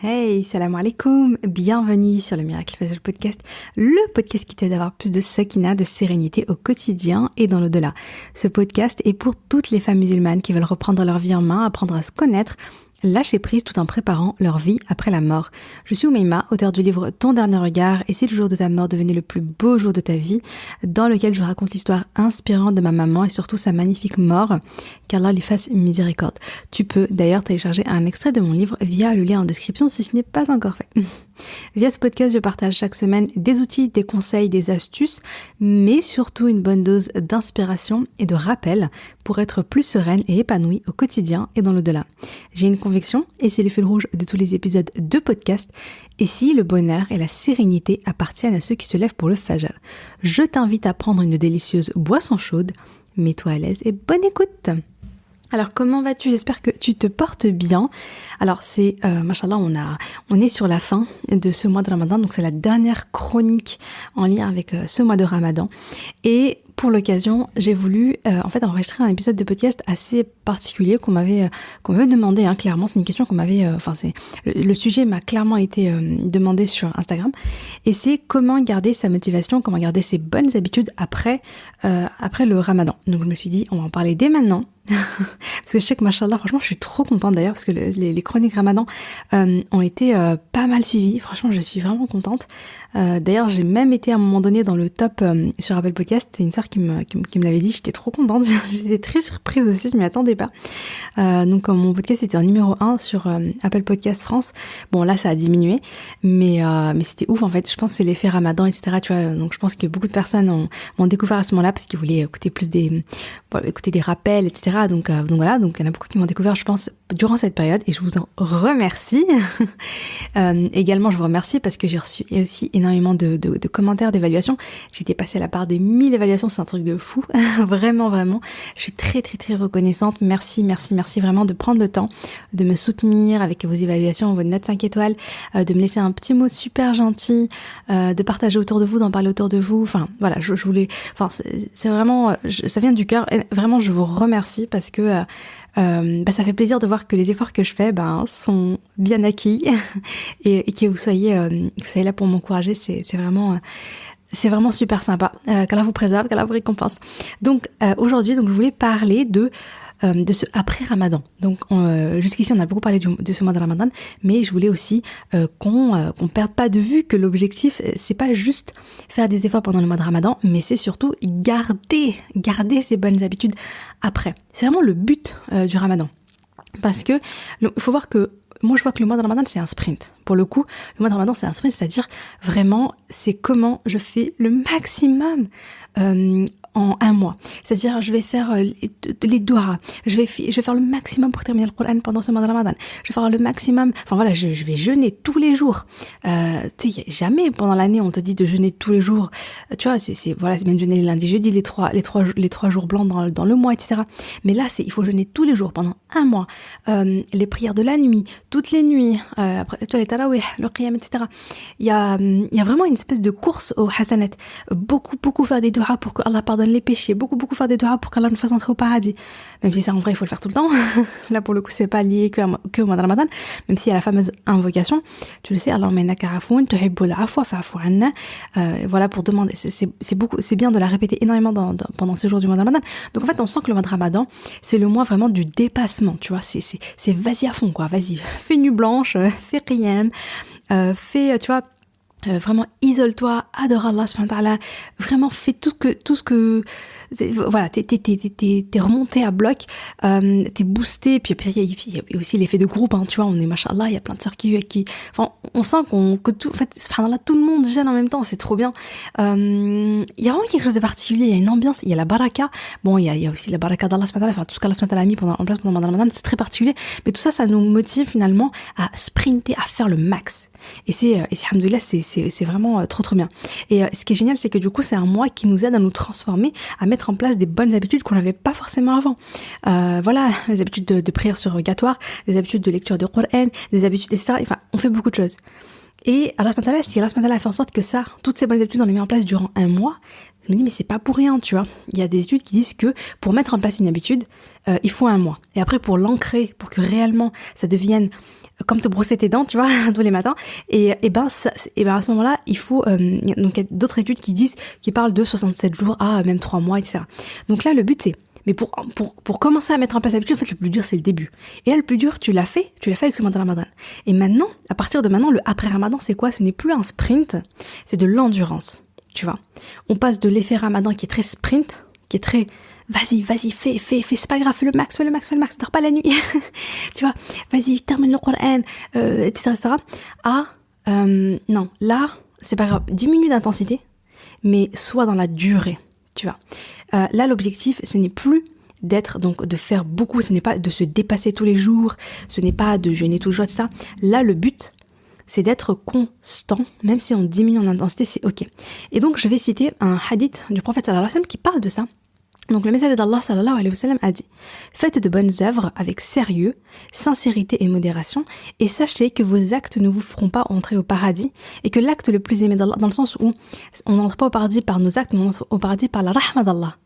Hey, salam alaikum, bienvenue sur le Miracle Fajr Podcast, le podcast qui t'aide à avoir plus de sakina, de sérénité au quotidien et dans l'au-delà. Ce podcast est pour toutes les femmes musulmanes qui veulent reprendre leur vie en main, apprendre à se connaître, lâcher prise tout en préparant leur vie après la mort. Je suis Oumaima, auteure du livre Ton dernier regard et si le jour de ta mort devenait le plus beau jour de ta vie, dans lequel je raconte l'histoire inspirante de ma maman et surtout sa magnifique mort, qu'Allah lui fasse miséricorde. Tu peux d'ailleurs télécharger un extrait de mon livre via le lien en description si ce n'est pas encore fait. Via ce podcast, je partage chaque semaine des outils, des conseils, des astuces, mais surtout une bonne dose d'inspiration et de rappel pour être plus sereine et épanouie au quotidien et dans l'au-delà. J'ai une conviction, et c'est le fil rouge de tous les épisodes de podcast, et si le bonheur et la sérénité appartiennent à ceux qui se lèvent pour le fajr. Je t'invite à prendre une délicieuse boisson chaude, mets-toi à l'aise et bonne écoute. Alors comment vas-tu? J'espère que tu te portes bien. Alors c'est, machallah, on est sur la fin de ce mois de Ramadan, donc c'est la dernière chronique en lien avec ce mois de Ramadan. Et pour l'occasion, j'ai voulu enregistrer un épisode de podcast assez particulier qu'on m'avait demandé, clairement. C'est une question qu'on m'avait, le sujet m'a clairement été demandé sur Instagram. Et c'est comment garder sa motivation, comment garder ses bonnes habitudes après le Ramadan. Donc je me suis dit, on va en parler dès maintenant. Parce que je sais que machallah, franchement je suis trop contente d'ailleurs parce que les chroniques Ramadan ont été pas mal suivies. Franchement je suis vraiment contente. D'ailleurs j'ai même été à un moment donné dans le top sur Apple Podcast. C'est une sœur qui me l'avait dit, j'étais trop contente. J'étais très surprise aussi, je m'y attendais pas. Donc mon podcast était en numéro 1 sur Apple Podcast France. Bon là ça a diminué, mais c'était ouf en fait. Je pense que c'est l'effet Ramadan, etc. Tu vois, donc je pense que beaucoup de personnes m'ont découvert à ce moment-là parce qu'ils voulaient écouter écouter des rappels, etc. Donc voilà, donc il y en a beaucoup qui m'ont découvert, je pense, durant cette période et je vous en remercie. Également, je vous remercie parce que j'ai reçu aussi énormément de commentaires, d'évaluations. J'étais passée à la barre des 1000 évaluations, c'est un truc de fou. Vraiment. Je suis très reconnaissante. Merci vraiment de prendre le temps de me soutenir avec vos évaluations, vos notes 5 étoiles, de me laisser un petit mot super gentil, de partager autour de vous, d'en parler autour de vous. Enfin, voilà, je voulais, c'est vraiment, ça vient du cœur. Et vraiment, je vous remercie parce que ça fait plaisir de voir que les efforts que je fais sont bien acquis et que vous soyez là pour m'encourager, c'est vraiment super sympa. Qu'Allah vous préserve, qu'Allah vous récompense. Donc aujourd'hui, je voulais parler de ce après Ramadan. Donc jusqu'ici on a beaucoup parlé de ce mois de Ramadan, mais je voulais aussi qu'on perde pas de vue que l'objectif c'est pas juste faire des efforts pendant le mois de Ramadan, mais c'est surtout garder ces bonnes habitudes après. C'est vraiment le but du Ramadan. Parce que il faut voir que moi je vois que le mois de Ramadan c'est un sprint. Pour le coup, le mois de Ramadan c'est un sprint, c'est-à-dire vraiment c'est comment je fais le maximum en un mois. C'est-à-dire, je vais faire les doigts. Je vais faire le maximum pour terminer le Coran pendant ce mois de Ramadan. Je vais faire le maximum. Enfin voilà, je vais jeûner tous les jours. Tu sais, jamais pendant l'année on te dit de jeûner tous les jours. Tu vois, c'est bien de jeûner les lundis, jeudis, les trois jours blancs dans le mois, etc. Mais là, il faut jeûner tous les jours pendant un mois. Les prières de la nuit, toutes les nuits. Après, tu vois, les tarawih, le qiyam, etc. Il y a vraiment une espèce de course au hasanat. Beaucoup faire des doigts pour que Allah pardonne les péchés, beaucoup faire des doigts pour qu'Allah nous fasse entrer au paradis. Même si ça en vrai il faut le faire tout le temps. Là pour le coup c'est pas lié que au mois de Ramadan, même s'il y a la fameuse invocation, tu le sais, Allahumma innaka afoun tuhibbul afwa fa'fu anna. Voilà, pour demander, c'est bien de la répéter énormément pendant ces jours du mois de Ramadan. Donc en fait on sent que le mois de Ramadan c'est le mois vraiment du dépassement, tu vois, c'est vas-y à fond quoi, vas-y, fais nuit blanche, fais qiyam, fais, tu vois, vraiment isole-toi, adore Allah subhanahu wa ta'ala, vraiment fais tout ce que voilà, t'es remonté à bloc, t'es boosté, puis il y a aussi l'effet de groupe, tu vois, on est machallah, il y a plein de sœurs qui enfin, on sent que tout, en fait, subhanallah, tout le monde gêne en même temps, c'est trop bien. Il y a vraiment quelque chose de particulier, il y a une ambiance, il y a la baraka, bon, il y a aussi la baraka d'Allah subhanahu wa ta'ala, enfin, tout ce qu'Allah subhanahu wa ta'ala a mis en place pendant le Ramadan, c'est très particulier, mais tout ça, ça nous motive finalement à sprinter, à faire le max. Et alhamdoulilah, c'est vraiment trop bien. Et ce qui est génial, c'est que du coup, c'est un mois qui nous aide à nous transformer, à mettre en place des bonnes habitudes qu'on n'avait pas forcément avant. Voilà, les habitudes de prière surrogatoire, les habitudes de lecture de Coran, des habitudes, etc. Enfin, on fait beaucoup de choses. Et Allah subhanahu wa ta'ala, si Allah subhanahu wa ta'ala a fait en sorte que toutes ces bonnes habitudes, on les met en place durant un mois, je me dis, mais c'est pas pour rien, tu vois. Il y a des études qui disent que pour mettre en place une habitude, il faut un mois. Et après, pour l'ancrer, pour que réellement ça devienne comme te brosser tes dents, tu vois, tous les matins. Et ben à ce moment-là, il faut donc il y a d'autres études qui parlent de 67 jours à même 3 mois, etc. Donc là, le but c'est mais pour commencer à mettre en place l'habitude, en fait, le plus dur, c'est le début. Et là, le plus dur, tu l'as fait avec ce mois de Ramadan. Et maintenant, à partir de maintenant, le après Ramadan, c'est quoi? Ce n'est plus un sprint, c'est de l'endurance, tu vois. On passe de l'effet Ramadan qui est très sprint, qui est très vas-y, fais, c'est pas grave, fais le max, dors pas la nuit, tu vois, vas-y, termine le Coran, etc., à, non, là, c'est pas grave, diminue d'intensité, mais sois dans la durée, tu vois. Là, l'objectif, ce n'est plus donc de faire beaucoup, ce n'est pas de se dépasser tous les jours, ce n'est pas de jeûner tous les jours, etc. Là, le but, c'est d'être constant, même si on diminue en intensité, c'est ok. Et donc, je vais citer un hadith du prophète sallallahu alayhi wa sallam qui parle de ça. Donc, le messager d'Allah sallallahu alayhi wa sallam a dit « Faites de bonnes œuvres avec sérieux, sincérité et modération, et sachez que vos actes ne vous feront pas entrer au paradis, et que l'acte le plus aimé d'Allah, dans le sens où on n'entre pas au paradis par nos actes, mais on entre au paradis par la rahma d'Allah.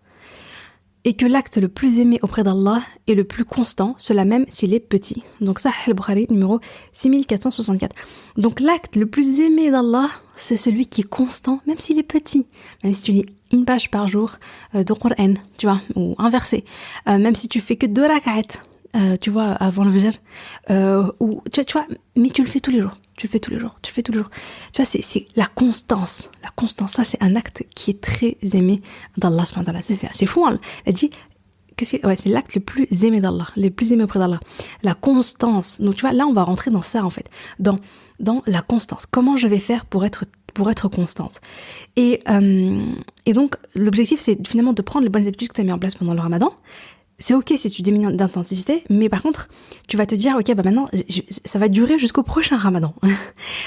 Et que l'acte le plus aimé auprès d'Allah est le plus constant, cela même s'il est petit. » Donc Sahih al-Bukhari, numéro 6464. Donc l'acte le plus aimé d'Allah, c'est celui qui est constant, même s'il est petit. Même si tu lis une page par jour de Coran, tu vois, ou un verset. Même si tu fais que 2 rak'at, tu vois, avant le Fajr. Ou tu vois, mais tu le fais tous les jours. Tu fais tous les jours. Tu vois, c'est la constance. La constance, ça, c'est un acte qui est très aimé d'Allah. C'est fou, hein. Elle dit, c'est l'acte le plus aimé d'Allah, le plus aimé auprès d'Allah. La constance. Donc, tu vois, là, on va rentrer dans ça, en fait. Dans la constance. Comment je vais faire pour être constante. Et donc, l'objectif, c'est finalement de prendre les bonnes habitudes que tu as mis en place pendant le Ramadan. C'est ok si tu diminues d'intensité, mais par contre, tu vas te dire, ok, bah maintenant, ça va durer jusqu'au prochain Ramadan.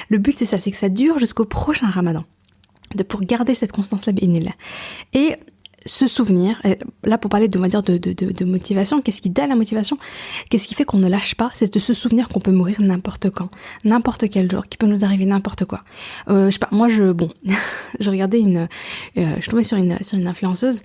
Le but, c'est ça, c'est que ça dure jusqu'au prochain Ramadan. Pour garder cette constance-là, bi'inillah. Et se souvenir, là pour parler on va dire de motivation, qu'est-ce qui donne la motivation? Qu'est-ce qui fait qu'on ne lâche pas? C'est de se souvenir qu'on peut mourir n'importe quand, n'importe quel jour, qu'il peut nous arriver n'importe quoi. Je sais pas, moi je regardais je suis tombée sur une influenceuse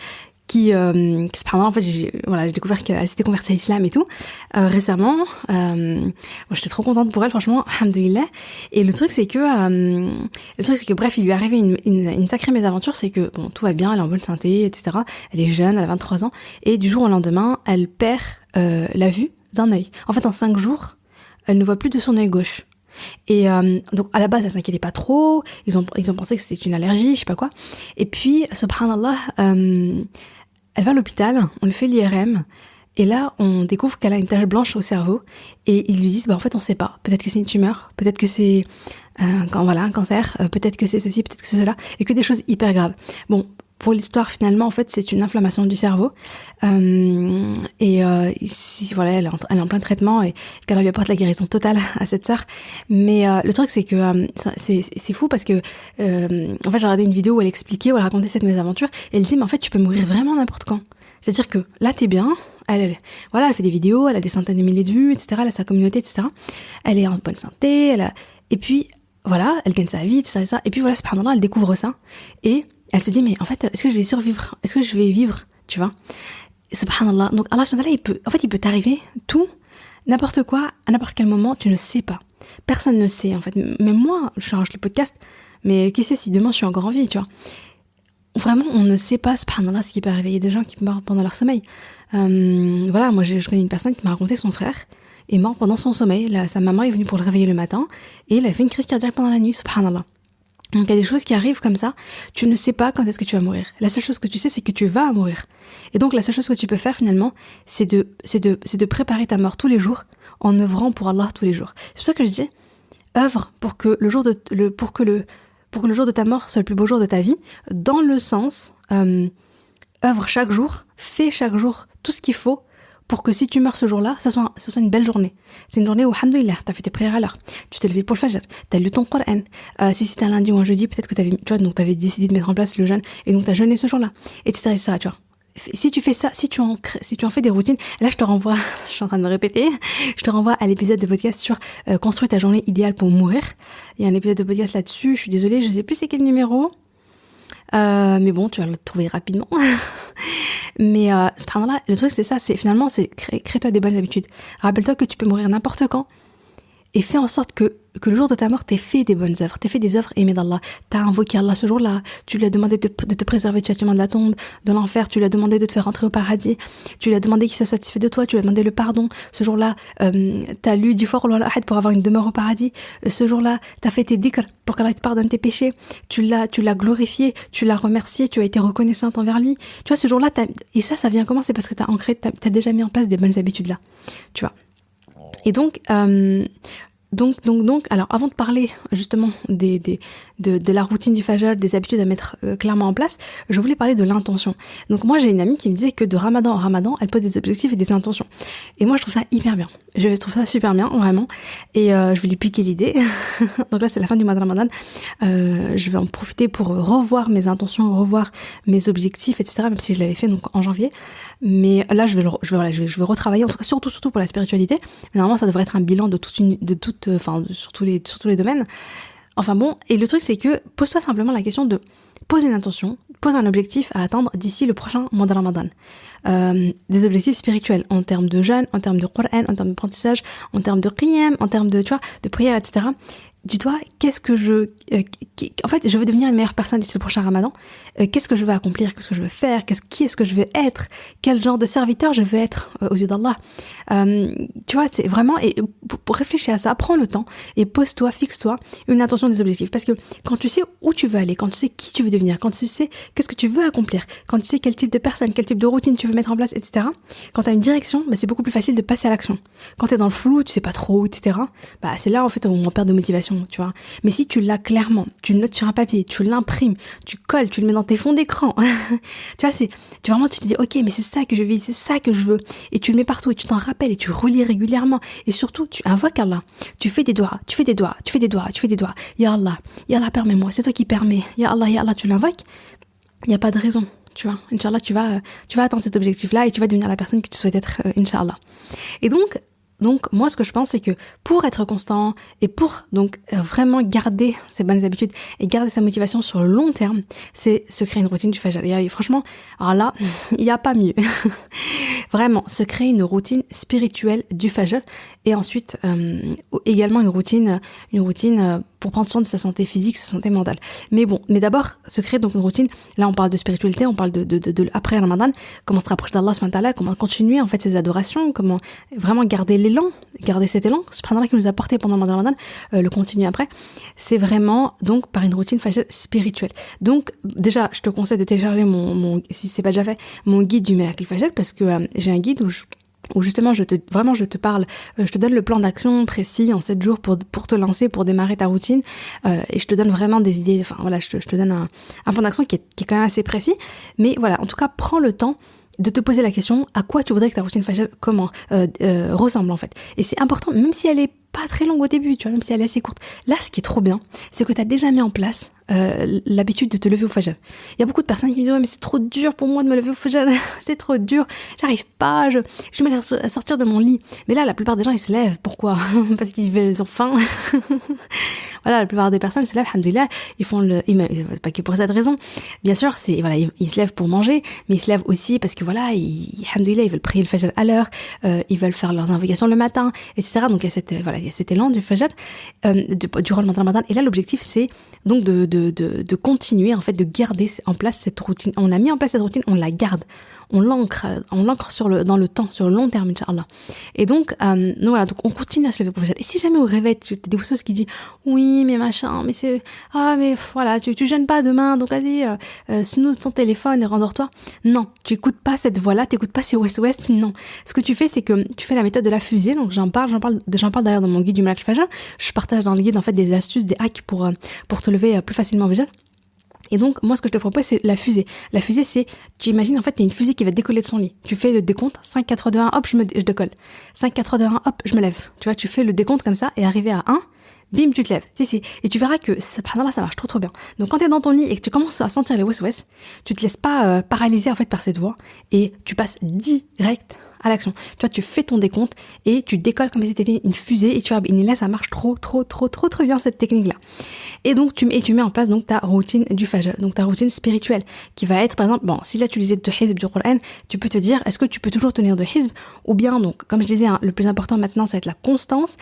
qui en fait j'ai découvert qu'elle s'était convertie à l'islam et tout récemment. J'étais trop contente pour elle, franchement, alhamdoulilah. Et le truc c'est que bref, il lui est arrivé une sacrée mésaventure, c'est que bon, tout va bien, elle est en bonne santé, etc. Elle est jeune, elle a 23 ans, et du jour au lendemain, elle perd la vue d'un œil. En fait, en 5 jours, elle ne voit plus de son œil gauche. Et donc à la base, elle s'inquiétait pas trop, ils ont pensé que c'était une allergie, je sais pas quoi. Et puis, subhanallah, elle va à l'hôpital, on lui fait l'IRM, et là, on découvre qu'elle a une tache blanche au cerveau, et ils lui disent, en fait, on sait pas. Peut-être que c'est une tumeur, peut-être que c'est un cancer, peut-être que c'est ceci, peut-être que c'est cela, et que des choses hyper graves. Bon, pour l'histoire, finalement, en fait, c'est une inflammation du cerveau, ici, voilà, elle est en plein traitement, et qu'elle lui apporte la guérison totale à cette sœur. Mais le truc, c'est que c'est fou parce que, en fait, j'ai regardé une vidéo où elle expliquait, où elle racontait cette mésaventure, et elle disait, mais en fait, tu peux mourir vraiment n'importe quand. C'est-à-dire que là, t'es bien, elle fait des vidéos, elle a des centaines de milliers de vues, etc., elle a sa communauté, etc. Elle est en bonne santé, et puis, voilà, elle gagne sa vie, etc. Et puis voilà, subhanallah, elle découvre ça, et elle se dit, mais en fait, est-ce que je vais survivre? Est-ce que je vais vivre? Tu vois? Subhanallah. Donc, Allah subhanallah, il peut t'arriver tout, n'importe quoi, à n'importe quel moment, tu ne sais pas. Personne ne sait, en fait. Même moi, je charge le podcast, mais qui sait si demain je suis encore en vie, tu vois? Vraiment, on ne sait pas, subhanallah, ce qui peut arriver. Il y a des gens qui meurent pendant leur sommeil. Voilà, moi, je connais une personne qui m'a raconté son frère est mort pendant son sommeil. Là, sa maman est venue pour le réveiller le matin, et il a fait une crise cardiaque pendant la nuit, subhanallah. Donc il y a des choses qui arrivent comme ça, tu ne sais pas quand est-ce que tu vas mourir. La seule chose que tu sais, c'est que tu vas mourir. Et donc la seule chose que tu peux faire finalement, c'est de préparer ta mort tous les jours, en œuvrant pour Allah tous les jours. C'est pour ça que je dis, œuvre pour que le jour de ta mort soit le plus beau jour de ta vie, dans le sens, œuvre chaque jour, fais chaque jour tout ce qu'il faut, pour que si tu meurs ce jour-là, ce soit une belle journée. C'est une journée où, alhamdoulilah, t'as fait tes prières à l'heure, tu t'es levé pour le fajr, t'as lu ton Coran. Si c'était un lundi ou un jeudi, peut-être que t'avais décidé de mettre en place le jeûne, et donc t'as jeûné ce jour-là, etc., tu vois. Si tu fais ça, si tu en fais des routines, là je te renvoie, je suis en train de me répéter, je te renvoie à l'épisode de podcast sur construire ta journée idéale pour mourir. Il y a un épisode de podcast là-dessus, je suis désolée, je sais plus c'est quel numéro. Mais bon, tu vas le trouver rapidement. Mais subhanallah, le truc c'est ça, c'est crée-toi des bonnes habitudes. Rappelle-toi que tu peux mourir n'importe quand. et fais en sorte que le jour de ta mort, t'aies fait des bonnes œuvres, t'aies fait des œuvres aimées d'Allah. T'as invoqué Allah ce jour-là, tu lui as demandé de te préserver du châtiment de la tombe, de l'enfer, tu lui as demandé de te faire rentrer au paradis, tu lui as demandé qu'il soit satisfait de toi, tu lui as demandé le pardon. Ce jour-là, t'as lu du fort al-Ahad pour avoir une demeure au paradis. Ce jour-là, t'as fait tes dhikr pour qu'Allah te pardonne tes péchés. Tu l'as glorifié, tu l'as remercié, tu as été reconnaissante envers lui. Tu vois, ce jour-là, et ça vient comment? C'est parce que t'as déjà mis en place des bonnes habitudes là. Tu vois. Et donc, alors avant de parler justement de la routine du Fajr, des habitudes à mettre clairement en place, je voulais parler de l'intention. Donc moi j'ai une amie qui me disait que de Ramadan en Ramadan, elle pose des objectifs et des intentions. Et moi je trouve ça hyper bien. Je trouve ça super bien, vraiment. Et je vais lui piquer l'idée. Donc là c'est la fin du mois de Ramadan. Je vais en profiter pour revoir mes intentions, revoir mes objectifs, etc. Même si je l'avais fait donc en janvier. Mais là je vais retravailler, en tout cas surtout pour la spiritualité. Mais normalement ça devrait être un bilan sur tous les domaines. Enfin bon, et le truc c'est que pose-toi simplement la question de pose une intention, pose un objectif à atteindre d'ici le prochain mois de Ramadan. Des objectifs spirituels en termes de jeûne, en termes de Qur'an, en termes d'apprentissage, en termes de qiyam, en termes de prière, etc. Dis-toi, en fait, je veux devenir une meilleure personne d'ici le prochain Ramadan. Qu'est-ce que je veux accomplir? Qu'est-ce que je veux faire? Qui est-ce que je veux être? Quel genre de serviteur je veux être aux yeux d'Allah? Tu vois, c'est vraiment, et pour réfléchir à ça, prends le temps et pose-toi, fixe-toi une intention, des objectifs. Parce que quand tu sais où tu veux aller, quand tu sais qui tu veux devenir, quand tu sais qu'est-ce que tu veux accomplir, quand tu sais quel type de personne, quel type de routine tu veux mettre en place, etc. Quand tu as une direction, c'est beaucoup plus facile de passer à l'action. Quand tu es dans le flou, tu sais pas trop, etc. C'est là en fait où on perd de motivation. Tu vois. Mais si tu l'as clairement, tu le notes sur un papier, tu l'imprimes, tu colles, tu le mets dans tes fonds d'écran. Tu vois, tu te dis, ok, mais c'est ça que je vis, c'est ça que je veux. Et tu le mets partout et tu t'en rappelles et tu relis régulièrement. Et surtout, tu invoques Allah. Tu fais des doigts. Ya Allah, permets-moi. C'est toi qui permets. Ya Allah, tu l'invoques. Il n'y a pas de raison. Tu vois. Inch'Allah, tu vas atteindre cet objectif-là et tu vas devenir la personne que tu souhaites être, Inch'Allah. Et donc, moi, ce que je pense, c'est que pour être constant et pour vraiment garder ses bonnes habitudes et garder sa motivation sur le long terme, c'est se créer une routine du Fajr. Et franchement, alors là, il n'y a pas mieux. Vraiment, se créer une routine spirituelle du Fajr et ensuite également une routine pour prendre soin de sa santé physique, sa santé mentale. Mais d'abord, se créer donc une routine. Là, on parle de spiritualité, on parle de après Ramadan, comment se rapprocher d'Allah subhanahu wa ta'ala, comment continuer en fait ses adorations, comment vraiment garder cet élan, subhanallah, qui nous a porté pendant le mois de Ramadan, le continuer après. C'est vraiment donc par une routine Fajr spirituelle. Donc déjà, je te conseille de télécharger si c'est pas déjà fait, mon guide du miracle Fajr, parce que j'ai un guide où justement je te parle, je te donne le plan d'action précis en 7 jours pour te lancer, pour démarrer ta routine, et je te donne vraiment des idées, enfin voilà, je te donne un plan d'action qui est quand même assez précis, mais voilà, en tout cas, prends le temps de te poser la question à quoi tu voudrais que ta routine Fajr ressemble en fait. Et c'est important, même si elle est pas très longue au début, tu vois, même si elle est assez courte. Là, ce qui est trop bien, c'est que tu as déjà mis en place l'habitude de te lever au Fajr. Il y a beaucoup de personnes qui me disent « Ouais, mais c'est trop dur pour moi de me lever au Fajr, c'est trop dur, j'arrive pas, je me laisse à sortir de mon lit. » Mais là, la plupart des gens, ils se lèvent. Pourquoi? Parce qu'ils ont faim. Voilà, la plupart des personnes se lèvent, alhamdoulilah, pas que pour cette raison. Bien sûr, ils se lèvent pour manger, mais ils se lèvent aussi parce que voilà, alhamdoulilah, ils veulent prier le Fajr à l'heure, ils veulent faire leurs invocations le matin, etc. Donc il y a cet élan du Fajr durant le Ramadan. Et là, l'objectif, c'est donc de continuer, en fait, de garder en place cette routine. On a mis en place cette routine, on la garde. On l'ancre dans le temps, sur le long terme, Inch'Allah. Et donc voilà, donc on continue à se lever pour le Fajr. Et si jamais au réveil, tu as des choses qui disent oui, mais machin, mais voilà, tu jeûnes pas demain, donc vas-y, snooze ton téléphone et rendors-toi. Non, tu écoutes pas cette voix-là, t'écoutes pas ces ouest-ouest, non. Ce que tu fais, c'est que tu fais la méthode de la fusée, donc j'en parle d'ailleurs dans mon guide du Miracle Fajr. Je partage dans le guide, en fait, des astuces, des hacks pour te lever plus facilement au Fajr. Et donc, moi, ce que je te propose, c'est la fusée. La fusée, c'est, tu imagines, en fait, t'as une fusée qui va décoller de son lit. Tu fais le décompte, 5, 4, 3, 2, 1, hop, je décolle. 5, 4, 3, 2, 1, hop, je me lève. Tu vois, tu fais le décompte comme ça, et arrivé à 1, bim, tu te lèves. Et tu verras que, subhanallah, ça marche trop bien. Donc, quand t'es dans ton lit et que tu commences à sentir les ouest-ouest, tu te laisses pas paralyser, en fait, par cette voix, et tu passes direct à l'action. Tu vois, tu fais ton décompte et tu décolles comme si c'était une fusée et tu vois, là, ça marche trop bien, cette technique-là. Et donc, tu mets en place donc ta routine du Fajr, donc ta routine spirituelle, qui va être, par exemple, si là tu lisais de hizb du Coran, tu peux te dire, est-ce que tu peux toujours tenir de hizb, ou bien, donc, comme je disais, le plus important maintenant, ça va être la constance.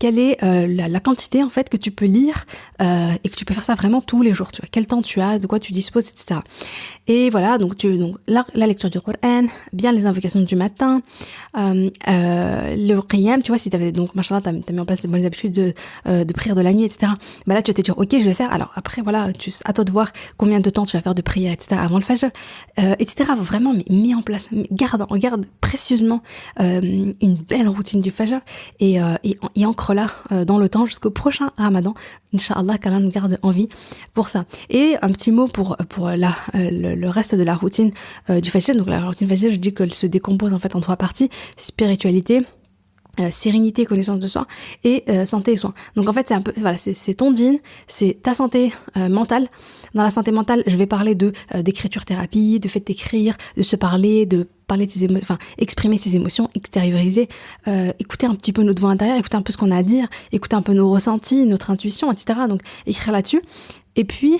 quelle est la quantité en fait que tu peux lire et que tu peux faire ça vraiment tous les jours, tu vois, quel temps tu as, de quoi tu disposes, etc. Et voilà, donc la lecture du Coran, bien les invocations du matin, le qiyam, tu vois, si t'avais donc machallah, t'as mis en place des bonnes habitudes de prière de la nuit, etc. Bah là tu vas te dire ok, je vais faire. Alors après voilà, à toi de voir combien de temps tu vas faire de prière, etc. avant le fajr, etc. Vraiment, mais mis en place, garde précieusement une belle routine du fajr et ancre-la dans le temps jusqu'au prochain Ramadan. Inch'Allah, qu'Allah nous garde en vie pour ça. Et un petit mot pour le reste de la routine du fajr. Donc la routine fajr, je dis qu'elle se décompose en fait en 3 parties: spiritualité, sérénité, connaissance de soi et santé et soins. Donc en fait c'est un peu voilà, c'est ton dîn, c'est ta santé mentale. Dans la santé mentale, je vais parler d'écriture thérapie, de fait d'écrire, de se parler, de parler de ses émotions, enfin exprimer ses émotions, extérioriser, écouter un petit peu notre voix intérieure, écouter un peu ce qu'on a à dire, écouter un peu nos ressentis, notre intuition, etc. Donc écrire là-dessus. Et puis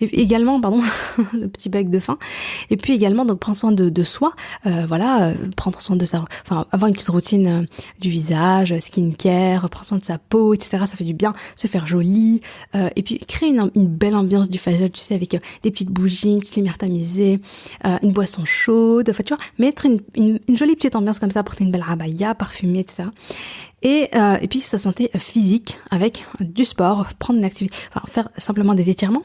et également, pardon, le petit bec de fin. Et puis également, donc prendre soin de soi, prendre soin de sa, enfin avoir une petite routine du visage, skincare, prendre soin de sa peau, etc. Ça fait du bien, se faire joli, et puis créer une belle ambiance du fajr, tu sais, avec des petites bougies, une petite lumière tamisée, une boisson chaude, enfin tu vois, mettre une jolie petite ambiance comme ça, porter une belle abaya parfumée, etc. Et puis sa santé physique avec du sport, prendre une activité, enfin faire simplement des étirements.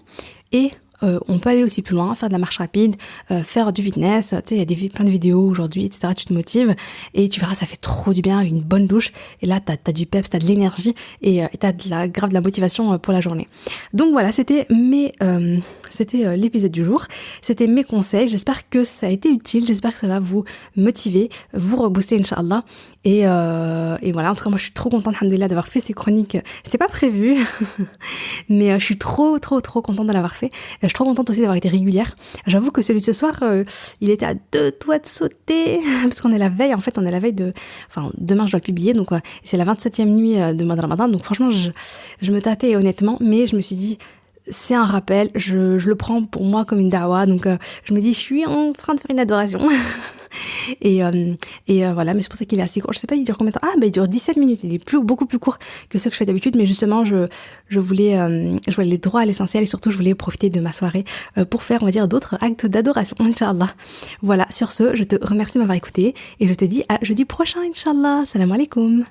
Et on peut aller aussi plus loin, faire de la marche rapide, faire du fitness, tu sais, il y a plein de vidéos aujourd'hui, etc. Tu te motives et tu verras, ça fait trop du bien, une bonne douche. Et là, t'as du peps, t'as de l'énergie et t'as grave de la motivation pour la journée. Donc voilà, c'était l'épisode du jour. C'était mes conseils. J'espère que ça a été utile. J'espère que ça va vous motiver, vous rebooster, Inch'Allah. Et voilà, en tout cas, moi, je suis trop contente, alhamdoulilah, d'avoir fait ces chroniques. C'était pas prévu, mais je suis trop contente de l'avoir fait. Je suis trop contente aussi d'avoir été régulière. J'avoue que celui de ce soir, il était à 2 doigts de sauter, parce qu'on est la veille, en fait, on est la veille enfin, demain, je dois le publier, donc c'est la 27e nuit de mois de Ramadan, donc franchement, je me tâtais honnêtement, mais je me suis dit, c'est un rappel, je le prends pour moi comme une dawa, donc je me dis, je suis en train de faire une adoration. Et voilà, mais c'est pour ça qu'il est assez court. Je sais pas, il dure combien de temps? Il dure 17 minutes. Il est beaucoup plus court que ce que je fais d'habitude, mais justement, je voulais aller droit à l'essentiel et surtout, je voulais profiter de ma soirée pour faire, on va dire, d'autres actes d'adoration, Inch'Allah. Voilà, sur ce, je te remercie de m'avoir écouté et je te dis à jeudi prochain, Inch'Allah. Salam alaikum.